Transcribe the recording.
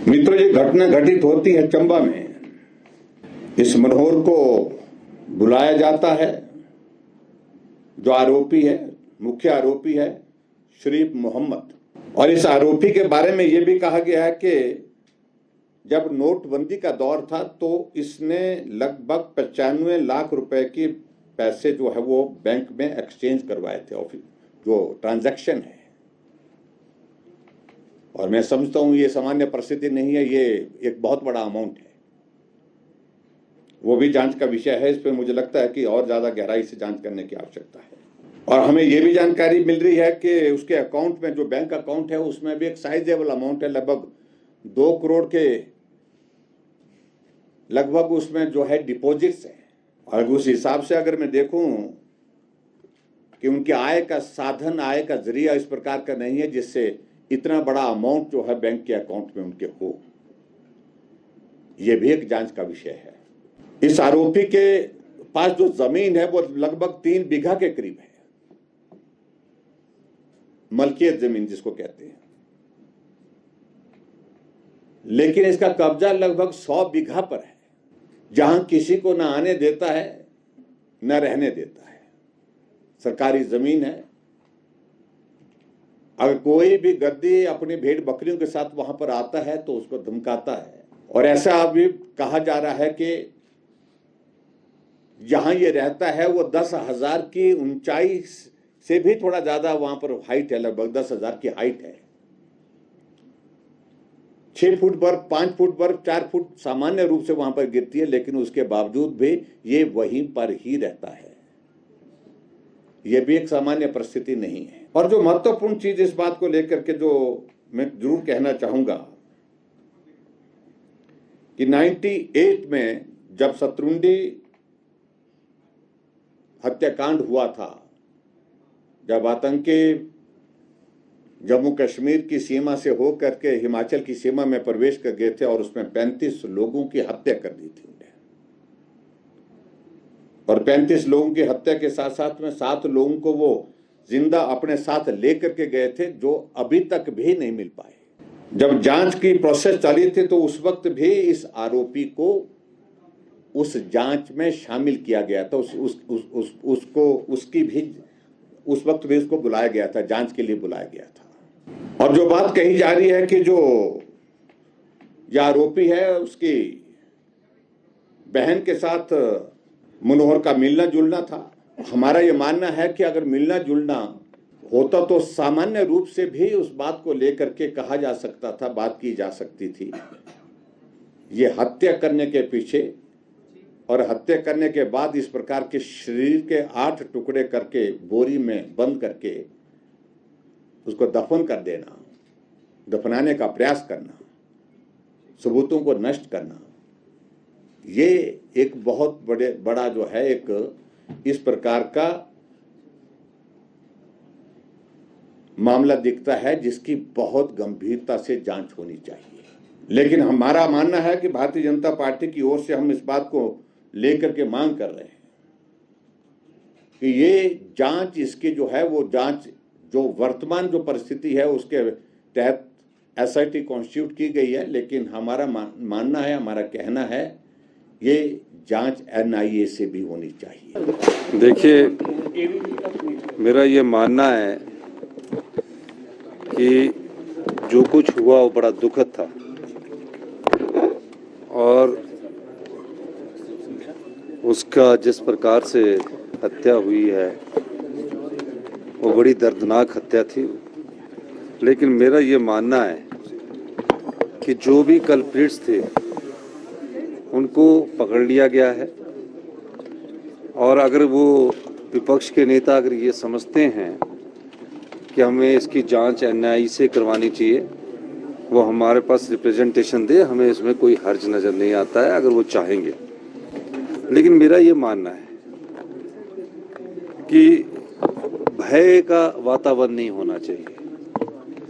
मित्रों, ये घटना घटित होती है चंबा में। इस मनोहर को बुलाया जाता है, जो आरोपी है, मुख्य आरोपी है शरीफ मोहम्मद। और इस आरोपी के बारे में यह भी कहा गया है कि जब नोटबंदी का दौर था तो इसने लगभग 95 लाख रुपए की पैसे जो है वो बैंक में एक्सचेंज करवाए थे, ऑफिस जो ट्रांजैक्शन है। और मैं समझता हूं ये सामान्य परिस्थिति नहीं है, ये एक बहुत बड़ा अमाउंट है। वो भी जांच का विषय है। इस पर मुझे लगता है कि और ज्यादा गहराई से जांच करने की आवश्यकता है। और हमें ये भी जानकारी मिल रही है कि उसके अकाउंट में, जो बैंक अकाउंट है, उसमें भी एक साइजेबल अमाउंट है, लगभग 2 करोड़ के लगभग उसमें जो है डिपॉजिट्स है। और उस हिसाब से अगर मैं देखूं कि उनके आय का साधन, आय का जरिया इस प्रकार का नहीं है जिससे इतना बड़ा अमाउंट जो है बैंक के अकाउंट में उनके हो, यह भी एक जांच का विषय है। इस आरोपी के पास जो जमीन है वो लगभग 3 बीघा के करीब है, मलकियत जमीन जिसको कहते हैं। लेकिन इसका कब्जा लगभग 100 बीघा पर है, जहां किसी को ना आने देता है न रहने देता है। सरकारी जमीन है। अगर कोई भी गद्दी अपनी भेड़ बकरियों के साथ वहां पर आता है तो उसको धमकाता है। और ऐसा अभी कहा जा रहा है कि जहां ये रहता है वो 10,000 की ऊंचाई से भी थोड़ा ज्यादा वहां पर हाइट है, लगभग 10,000 की हाइट है। 6 फुट बर्फ, 5 फुट बर्फ, 4 फुट सामान्य रूप से वहां पर गिरती है, लेकिन उसके बावजूद भी ये वहीं पर ही रहता है। यह भी एक सामान्य परिस्थिति नहीं है। और जो महत्वपूर्ण चीज इस बात को लेकर के जो मैं जरूर कहना चाहूंगा कि 98 में जब शत्रुंडी हत्याकांड हुआ था, जब आतंकी जम्मू कश्मीर की सीमा से होकर के हिमाचल की सीमा में प्रवेश कर गए थे और उसमें 35 लोगों की हत्या कर दी थी उन्हें। और 35 लोगों की हत्या के साथ साथ में 7 लोगों को वो जिंदा अपने साथ लेकर के गए थे, जो अभी तक भी नहीं मिल पाए। जब जांच की प्रोसेस चली थी तो उस वक्त भी इस आरोपी को उस जांच में शामिल किया गया था। उसकी भी उस वक्त भी उसको बुलाया गया था, जांच के लिए बुलाया गया था। और जो बात कही जा रही है कि जो यह आरोपी है उसकी बहन के साथ मनोहर का मिलना जुलना था। हमारा यह मानना है कि अगर मिलना जुलना होता तो सामान्य रूप से भी उस बात को लेकर के कहा जा सकता था, बात की जा सकती थी। ये हत्या करने के पीछे और हत्या करने के बाद इस प्रकार के शरीर के 8 टुकड़े करके बोरी में बंद करके उसको दफन कर देना, दफनाने का प्रयास करना, सबूतों को नष्ट करना, ये एक बहुत बड़ा जो है एक इस प्रकार का मामला दिखता है जिसकी बहुत गंभीरता से जांच होनी चाहिए। लेकिन हमारा मानना है कि भारतीय जनता पार्टी की ओर से हम इस बात को लेकर के मांग कर रहे हैं कि ये जांच, इसकी जो है वो जांच, जो वर्तमान जो परिस्थिति है उसके तहत एसआईटी कॉन्स्टिट्यूट की गई है, लेकिन हमारा मानना है, हमारा कहना है, ये जांच एनआईए से भी होनी चाहिए। देखिए, मेरा ये मानना है कि जो कुछ हुआ वो बड़ा दुखद था और उसका जिस प्रकार से हत्या हुई है वो बड़ी दर्दनाक हत्या थी। लेकिन मेरा ये मानना है कि जो भी कल्प्रिट्स थे उनको पकड़ लिया गया है। और अगर वो विपक्ष के नेता अगर ये समझते हैं कि हमें इसकी जांच एनआईए से करवानी चाहिए, वो हमारे पास रिप्रेजेंटेशन दे, हमें इसमें कोई हर्ज नज़र नहीं आता है अगर वो चाहेंगे। लेकिन मेरा ये मानना है कि भय का वातावरण नहीं होना चाहिए।